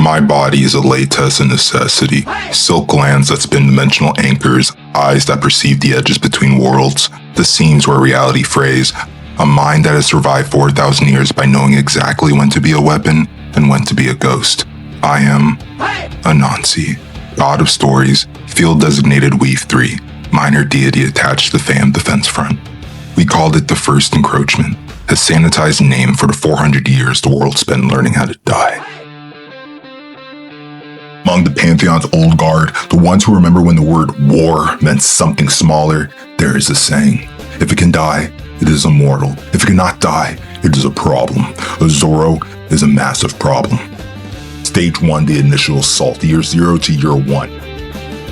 My body is a latex and necessity. Silk glands that spin dimensional anchors, eyes that perceive the edges between worlds, the seams where reality frays, a mind that has survived 4,000 years by knowing exactly when to be a weapon and when to be a ghost. I am Anansi, god of stories, field-designated Weave 3, minor deity attached to the Fam Defense Front. We called it the First Encroachment, a sanitized name for the 400 years the world spent learning how to die. Among the Pantheon's old guard, the ones who remember when the word war meant something smaller, there is a saying: if it can die, it is immortal. If it cannot die, it is a problem. A ZAIROO is a massive problem. Stage 1, the initial assault, year 0 to year 1.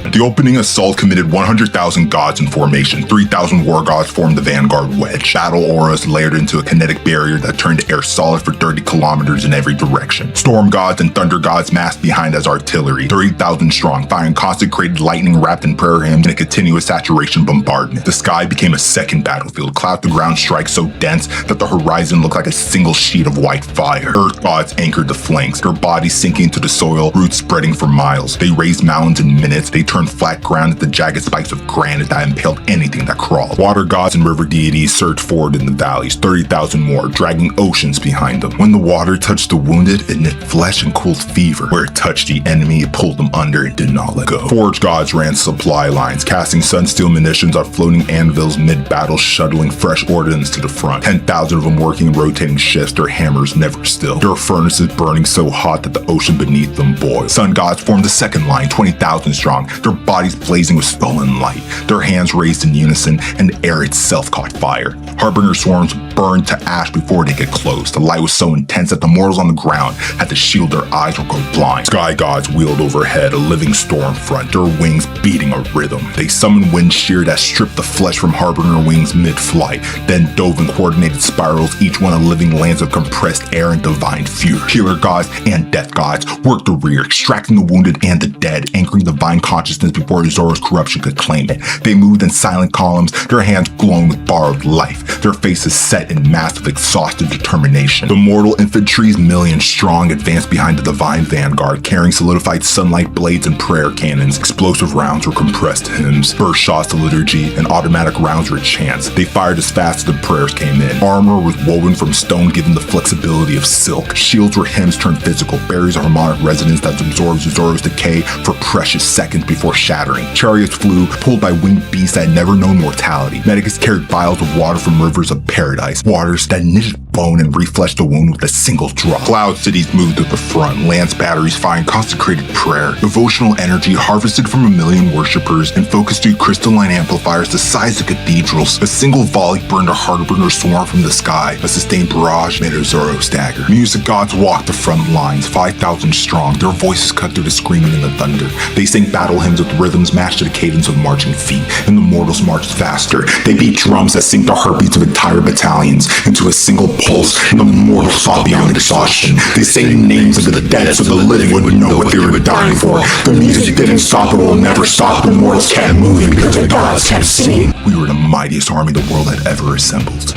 The opening assault committed 100,000 gods in formation. 3,000 war gods formed the vanguard wedge. Battle auras layered into a kinetic barrier that turned air solid for 30 kilometers in every direction. Storm gods and thunder gods massed behind as artillery. 30,000 strong, firing consecrated lightning wrapped in prayer hymns in a continuous saturation bombardment. The sky became a second battlefield. Cloud-to-ground strikes so dense that the horizon looked like a single sheet of white fire. Earth gods anchored the flanks, their bodies sinking into the soil, roots spreading for miles. They raised mountains in minutes. They turned flat ground into jagged spikes of granite that impaled anything that crawled. Water gods and river deities surged forward in the valleys, 30,000 more, dragging oceans behind them. When the water touched the wounded, it knit flesh and cooled fever. Where it touched the enemy, it pulled them under and did not let go. Forge gods ran supply lines, casting sun-steel munitions on floating anvils mid-battle, shuttling fresh ordnance to the front. 10,000 of them working in rotating shifts, their hammers never still. Their furnaces burning so hot that the ocean beneath them boiled. Sun gods formed the second line, 20,000 strong, their bodies blazing with stolen light, their hands raised in unison, and the air itself caught fire. Harbinger swarms burned to ash before they could close. The light was so intense that the mortals on the ground had to shield their eyes or go blind. Sky gods wheeled overhead, a living storm front, their wings beating a rhythm. They summoned wind shear that stripped the flesh from Harbinger wings mid-flight, then dove in coordinated spirals, each one a living lance of compressed air and divine fury. Healer gods and death gods worked the rear, extracting the wounded and the dead, anchoring divine consciousness before ZAIROO's corruption could claim it. They moved in silent columns, their hands glowing with borrowed life, their faces set in massive exhausted determination. The mortal infantry's millions strong advanced behind the divine vanguard, carrying solidified sunlight blades and prayer cannons. Explosive rounds were compressed hymns, burst shots to liturgy, and automatic rounds were chants. They fired as fast as the prayers came in. Armor was woven from stone, given the flexibility of silk. Shields were hymns turned physical, barriers of harmonic resonance that absorbed ZAIROO's decay for precious seconds before shattering. Chariots flew, pulled by winged beasts that had never known mortality. Medicus carried vials of water from rivers of paradise, waters that knitted bone and refleshed the wound with a single drop. Cloud cities moved at the front, lance batteries firing consecrated prayer, devotional energy harvested from a million worshippers and focused through crystalline amplifiers the size of cathedrals. A single volley burned a Harbinger swarm from the sky. A sustained barrage made a ZAIROO stagger. Music gods walked the front lines, 5,000 strong, their voices cut through the screaming and the thunder. They sang battle hymns with rhythms matched to the cadence of marching feet, and the mortals marched faster. They beat drums that synced the heartbeats of entire battalions into a single pulse, and the mortals fought beyond exhaustion. They sang names into the dead so the living wouldn't know what they were dying for. The music didn't stop and will never stop. The mortals kept moving because the gods kept singing. We were the mightiest army the world had ever assembled,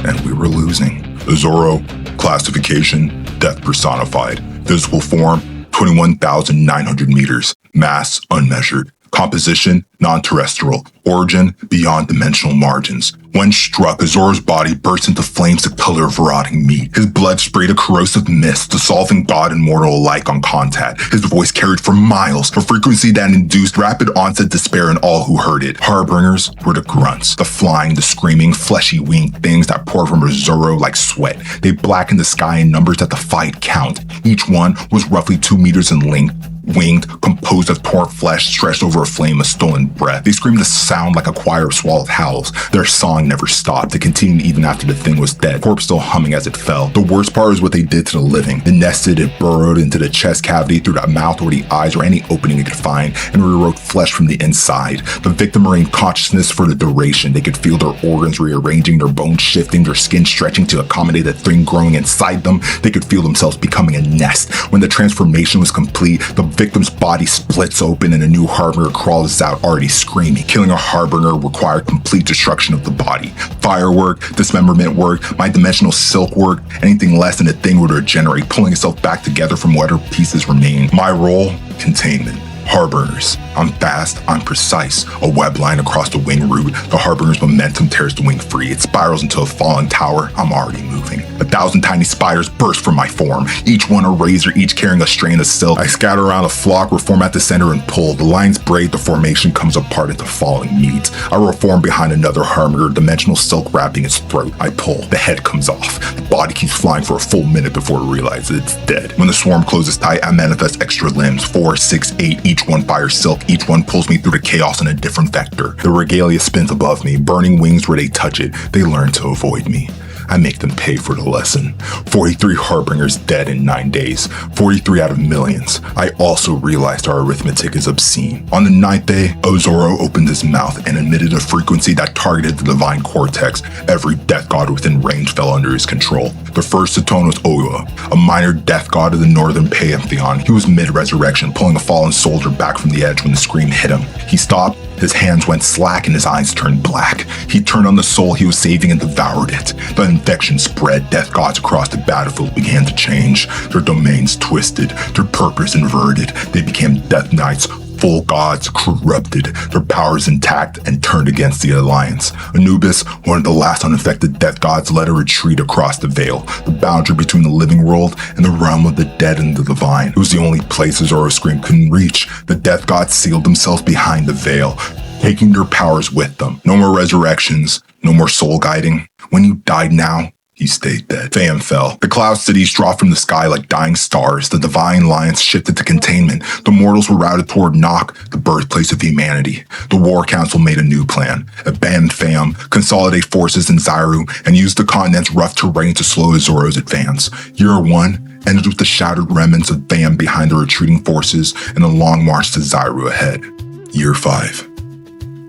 and we were losing. The ZAIROO, classification, death personified. Physical form, 21,900 meters. Mass, unmeasured. Composition, non-terrestrial. Origin, beyond dimensional margins. When struck, ZAIROO's body burst into flames the color of rotting meat. His blood sprayed a corrosive mist, dissolving god and mortal alike on contact. His voice carried for miles, a frequency that induced rapid onset despair in all who heard it. Harbingers were the grunts, the flying, the screaming, fleshy winged things that poured from a ZAIROO like sweat. They blackened the sky in numbers that defied count. Each one was roughly 2 meters in length, winged, composed of torn flesh stretched over a flame of stolen breath. They screamed a sound like a choir of swallowed howls. Their song never stopped. It continued even after the thing was dead, corpse still humming as it fell. The worst part is what they did to the living. It nested, it burrowed into the chest cavity, through the mouth or the eyes or any opening it could find, and rewrote flesh from the inside. The victim remained consciousness for the duration. They could feel their organs rearranging, their bones shifting, their skin stretching to accommodate the thing growing inside them. They could feel themselves becoming a nest. When the transformation was complete, the victim's body splits open and a new Harbinger crawls out already screaming. Killing a Harbinger required complete destruction of the body. Firework, dismemberment work, my dimensional silk work, anything less than a thing would regenerate, pulling itself back together from whatever pieces remain. My role? Containment. Harbingers. I'm fast, I'm precise. A web line across the wing route. The Harbinger's momentum tears the wing free. It spirals into a fallen tower. I'm already moving. 1,000 tiny spiders burst from my form, each one a razor, each carrying a strand of silk. I scatter around a flock, reform at the center and pull. The lines braid, the formation comes apart into falling meat. I reform behind another Harbinger, dimensional silk wrapping its throat. I pull. The head comes off. The body keeps flying for a full minute before it realizes it's dead. When the swarm closes tight, I manifest extra limbs. 4, 6, 8, each one fires silk. Each one pulls me through the chaos in a different vector. The regalia spins above me, burning wings where they touch it. They learn to avoid me. I make them pay for the lesson. 43 Harbingers dead in 9 days. 43 out of millions. I also realized our arithmetic is obscene. On the 9th day, Zaru opened his mouth and emitted a frequency that targeted the divine cortex. Every death god within range fell under his control. The first to tone was Owa, a minor death god of the northern pantheon. He was mid-resurrection, pulling a fallen soldier back from the edge when the scream hit him. He stopped. His hands went slack and his eyes turned black. He turned on the soul he was saving and devoured it. The infection spread. Death gods across the battlefield began to change. Their domains twisted, their purpose inverted. They became death knights, full gods corrupted, their powers intact and turned against the Alliance. Anubis, one of the last unaffected death gods, led a retreat across the veil, the boundary between the living world and the realm of the dead and the divine. It was the only place Zaru's scream couldn't reach. The death gods sealed themselves behind the veil, taking their powers with them. No more resurrections, no more soul guiding. When you died now, he stayed dead. Fam fell. The cloud cities dropped from the sky like dying stars. The divine alliance shifted to containment. The mortals were routed toward Nock, the birthplace of humanity. The war council made a new plan. Abandon Fam, consolidate forces in ZAIROO, and use the continent's rough terrain to slow Zaru's advance. Year 1 ended with the shattered remnants of Fam behind the retreating forces and a long march to ZAIROO ahead. Year 5.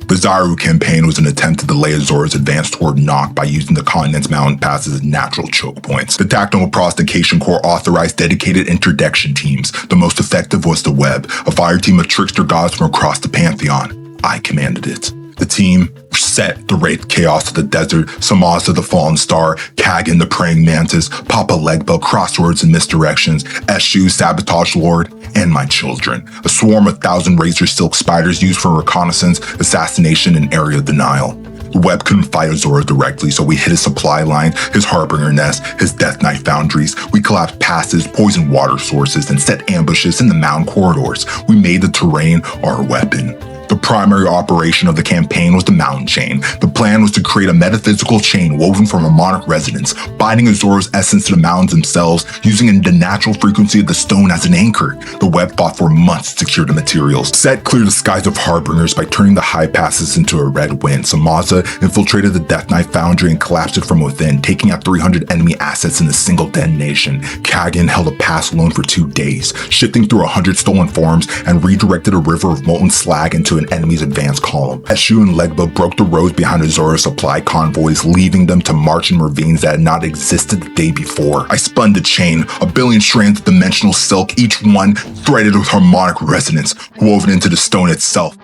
The ZAIROO campaign was an attempt to delay Zaru's advance toward Nock by using the continent's mountain passes as natural choke points. The Tactical Prostication Corps authorized dedicated interdiction teams. The most effective was the Web, a fire team of trickster gods from across the Pantheon. I commanded it. The team Set, the Wraith Chaos of the Desert, Samaza the Fallen Star, Kagan the Praying Mantis, Papa Legba, Crosswords and Misdirections, Eshu, Sabotage Lord, and my children. A swarm of 1,000 razor silk spiders used for reconnaissance, assassination, and area denial. The Web couldn't fight Zaru directly, so we hit his supply line, his Harbinger nest, his Death Knight foundries. We collapsed passes, poisoned water sources, and set ambushes in the mountain corridors. We made the terrain our weapon. The primary operation of the campaign was the mountain chain. The plan was to create a metaphysical chain woven from a monarch residence, binding Zaru's essence to the mountains themselves, using the natural frequency of the stone as an anchor. The Web fought for months to secure the materials. Set cleared the skies of Harbingers by turning the high passes into a red wind. Samaza infiltrated the Death Knight foundry and collapsed it from within, taking out 300 enemy assets in a single detonation. Kagan held a pass alone for 2 days, shifting through 100 stolen forms and redirected a river of molten slag into an enemy's advance column. Eshu and Legba broke the roads behind Zaru's supply convoys, leaving them to march in ravines that had not existed the day before. I spun the chain, 1 billion strands of dimensional silk, each one threaded with harmonic resonance, woven into the stone itself.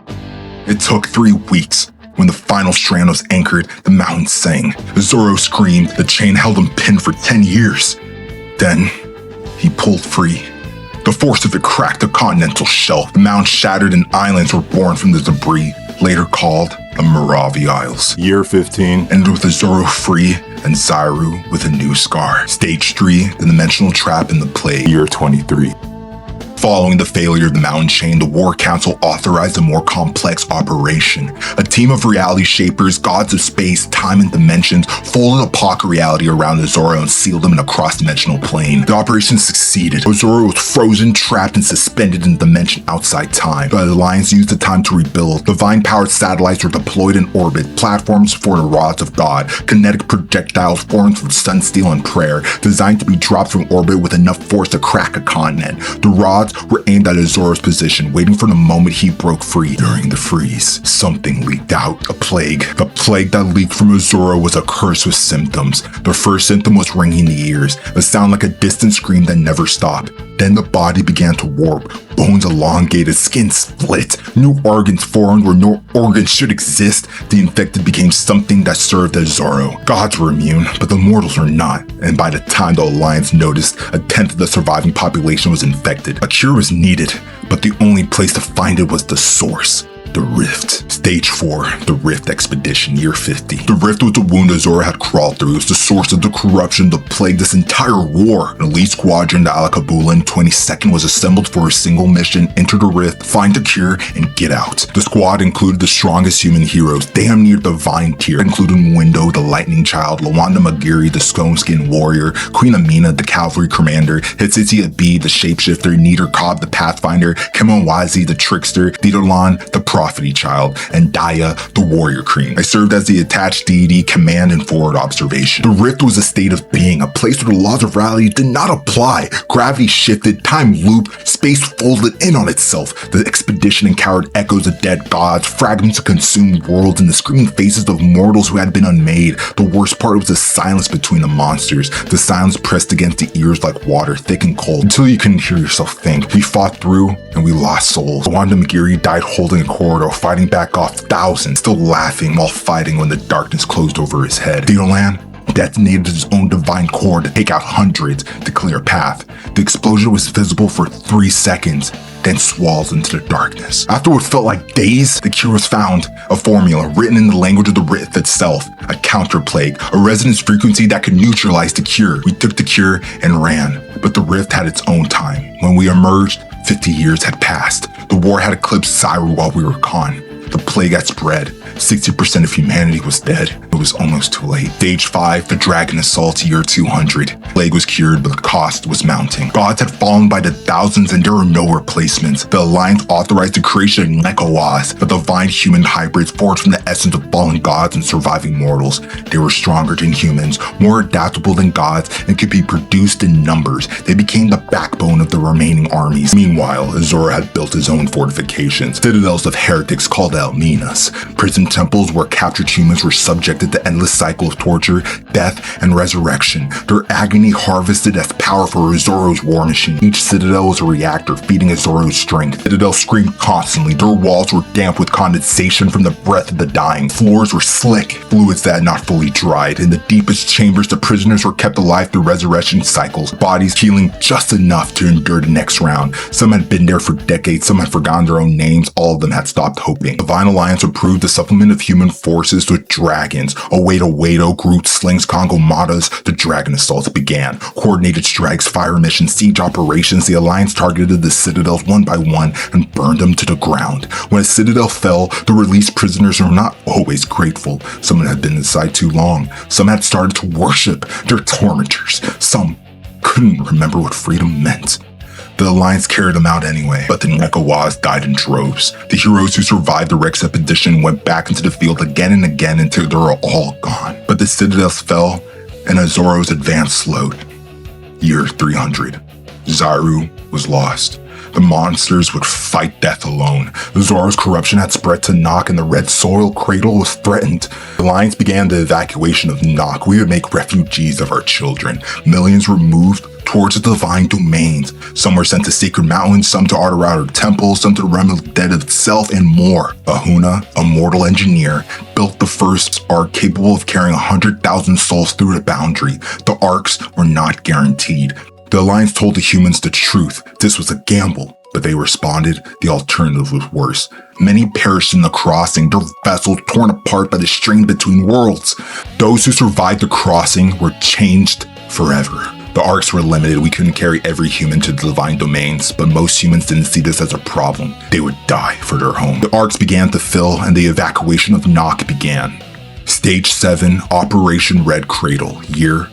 It took 3 weeks. When the final strand was anchored, the mountain sang. Zaru screamed. The chain held him pinned for 10 years. Then, he pulled free. The force of it cracked the continental shelf. The mountain shattered and islands were born from the debris, later called the Moravi Isles. Year 15 ended with Zaru free and ZAIROO with a new scar. Stage 3, the dimensional trap and the plague. Year 23. Following the failure of the mountain chain, the War Council authorized a more complex operation. A team of reality shapers, gods of space, time, and dimensions folded a pocket reality around Zaru and sealed him in a cross-dimensional plane. The operation succeeded. Zaru was frozen, trapped, and suspended in a dimension outside time. The Alliance used the time to rebuild. Divine-powered satellites were deployed in orbit, platforms for the rods of God, kinetic projectiles formed from sun, steel, and prayer, designed to be dropped from orbit with enough force to crack a continent. The rods were aimed at Zaru's position, waiting for the moment he broke free. During the freeze, something leaked out. A plague. The plague that leaked from Zaru was a curse with symptoms. The first symptom was ringing in the ears, a sound like a distant scream that never stopped. Then the body began to warp, bones elongated, skin split, new organs formed where no organs should exist. The infected became something that served as ZAIROO. Gods were immune, but the mortals were not, and by the time the Alliance noticed, a tenth of the surviving population was infected. A cure was needed, but the only place to find it was the source. The Rift. Stage 4, the Rift Expedition, year 50. The Rift was the wound that ZAIROO had crawled through. It was the source of the corruption that plagued this entire war. An elite squadron, the Alakabula 22nd, was assembled for a single mission: enter the Rift, find a cure, and get out. The squad included the strongest human heroes, damn near divine tier, including Window, the Lightning Child, Lawanda Magiri, the Scone-Skin Warrior, Queen Amina, the Cavalry Commander, Hitsitsia B, the Shapeshifter, Neater Cobb, the Pathfinder, Kemonwazi, the Trickster, Didolan, the Prophecy Child, and Daya, the Warrior Queen. I served as the attached deity, command, and forward observation. The Rift was a state of being, a place where the laws of reality did not apply. Gravity shifted, time looped, space folded in on itself. The expedition encountered echoes of dead gods, fragments of consumed worlds, and the screaming faces of mortals who had been unmade. The worst part was the silence between the monsters. The silence pressed against the ears like water, thick and cold, until you couldn't hear yourself think. We fought through, and we lost souls. Lawanda Magiri died holding a corridor, fighting back off thousands, still laughing while fighting when the darkness closed over his head. Theodolan detonated his own divine core to take out hundreds to clear a path. The explosion was visible for 3 seconds, then swallowed into the darkness. After what felt like days, the cure was found. A formula written in the language of the Rift itself, a counter plague, a resonance frequency that could neutralize the cure. We took the cure and ran, but the Rift had its own time. When we emerged, 50 years had passed. The war had eclipsed ZAIROO while we were gone. The plague had spread. 60% of humanity was dead. It was almost too late. Stage 5, the Dragon Assault, year 200. Plague was cured, but the cost was mounting. Gods had fallen by the thousands, and there were no replacements. The Alliance authorized the creation of Nekowas, the divine human hybrids forged from the essence of fallen gods and surviving mortals. They were stronger than humans, more adaptable than gods, and could be produced in numbers. They became the backbone of the remaining armies. Meanwhile, ZAIROO had built his own fortifications, citadels of heretics called Elminas, prison temples where captured humans were subjected to endless cycle of torture, death, and resurrection. Their agony harvested as power for ZAIROO's war machine. Each citadel was a reactor feeding ZAIROO's strength. Citadels screamed constantly. Their walls were damp with condensation from the breath of the dying. Floors were slick, fluids that had not fully dried. In the deepest chambers, the prisoners were kept alive through resurrection cycles, bodies healing just enough to endure the next round. Some had been there for decades, some had forgotten their own names, all of them had stopped hoping. The Divine Alliance approved the supplement of human forces with dragons. Owedo, Groot, Slings, Congo Matas. The Dragon Assaults began. Coordinated strikes, fire missions, siege operations. The Alliance targeted the citadels one by one and burned them to the ground. When a citadel fell, the released prisoners were not always grateful. Some had been inside too long. Some had started to worship their tormentors. Some couldn't remember what freedom meant. The Alliance carried them out anyway, but the Nekowas died in droves. The heroes who survived the Rex expedition went back into the field again and again until they were all gone. But the citadels fell, and ZAIROO's advance slowed. Year 300. ZAROO was lost. The monsters would fight death alone. ZAIROO's corruption had spread to Nock, and the red soil cradle was threatened. The Alliance began the evacuation of Nock. We would make refugees of our children. Millions were moved towards the divine domains. Some were sent to sacred mountains, some to Arterauter temples, some to the realm of the dead itself, and more. Ahuna, a mortal engineer, built the first ark capable of carrying 100,000 souls through the boundary. The arks were not guaranteed. The Alliance told the humans the truth. This was a gamble, but they responded the alternative was worse. Many perished in the crossing, their vessels torn apart by the strain between worlds. Those who survived the crossing were changed forever. The arcs were limited. We couldn't carry every human to the divine domains, but most humans didn't see this as a problem. They would die for their home. The arcs began to fill, and the evacuation of Nock began. Stage 7, Operation Red Cradle, year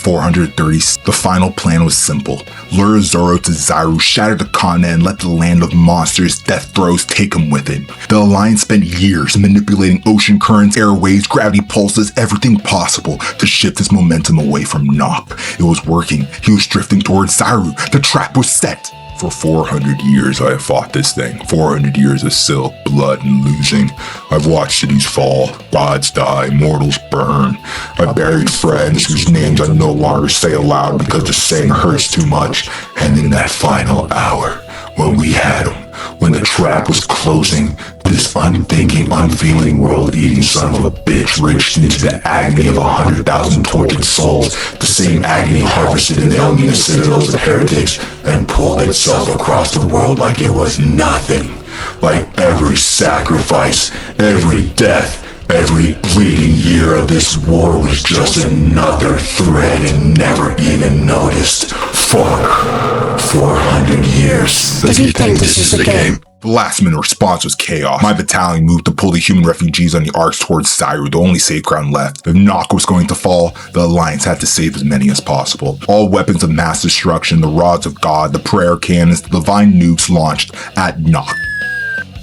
430. The final plan was simple. Lure ZAIROO to ZAROO, shatter the continent, and let the land of monsters, death throes take him with it. The Alliance spent years manipulating ocean currents, airwaves, gravity pulses, everything possible to shift his momentum away from Nock. It was working. He was drifting towards ZAROO. The trap was set. For 400 years I have fought this thing. 400 years of silk, blood, and losing. I've watched cities fall, gods die, mortals burn. I buried friends whose names I no longer say aloud because the saying hurts too much. And in that final hour, when we had him. When the trap was closing, this unthinking, unfeeling world-eating son of a bitch reached into the agony of 100,000 tortured souls, the same agony harvested in the Elmina citadels of heretics, and pulled itself across the world like it was nothing. Like every sacrifice, every death, every bleeding year of this war was just another thread and never even noticed. Fuck. 400 years. Does he think this is a game? The last minute response was chaos. My battalion moved to pull the human refugees on the arch towards ZAIROO, the only safe ground left. If Nock was going to fall, the Alliance had to save as many as possible. All weapons of mass destruction, the rods of God, the prayer cannons, the divine nukes launched at Nock.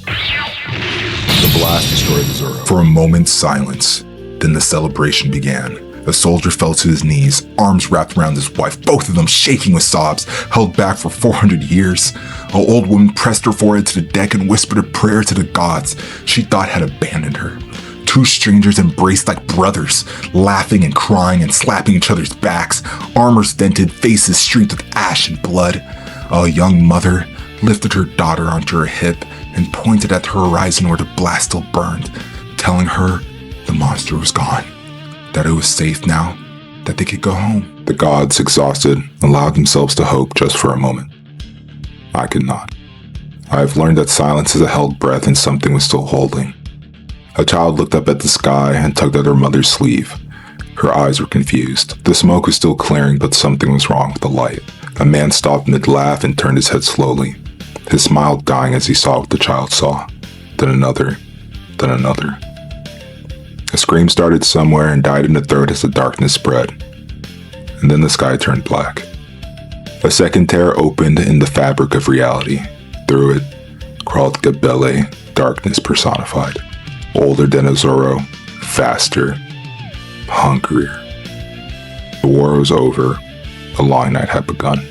The blast destroyed the ZAIROO. For a moment, silence. Then the celebration began. A soldier fell to his knees, arms wrapped around his wife, both of them shaking with sobs, held back for 400 years. An old woman pressed her forehead to the deck and whispered a prayer to the gods she thought had abandoned her. Two strangers embraced like brothers, laughing and crying and slapping each other's backs, armors dented, faces streaked with ash and blood. A young mother lifted her daughter onto her hip and pointed at the horizon where the blast still burned, telling her the monster was gone, that it was safe now, that they could go home. The gods, exhausted, allowed themselves to hope just for a moment. I could not. I have learned that silence is a held breath and something was still holding. A child looked up at the sky and tugged at her mother's sleeve. Her eyes were confused. The smoke was still clearing, but something was wrong with the light. A man stopped mid-laugh and turned his head slowly, his smile dying as he saw what the child saw. Then another, then another. A scream started somewhere and died in the throat as the darkness spread. And then the sky turned black. A second tear opened in the fabric of reality. Through it crawled Gabele, darkness personified. Older than a ZAIROO, faster, hungrier. The war was over. A long night had begun.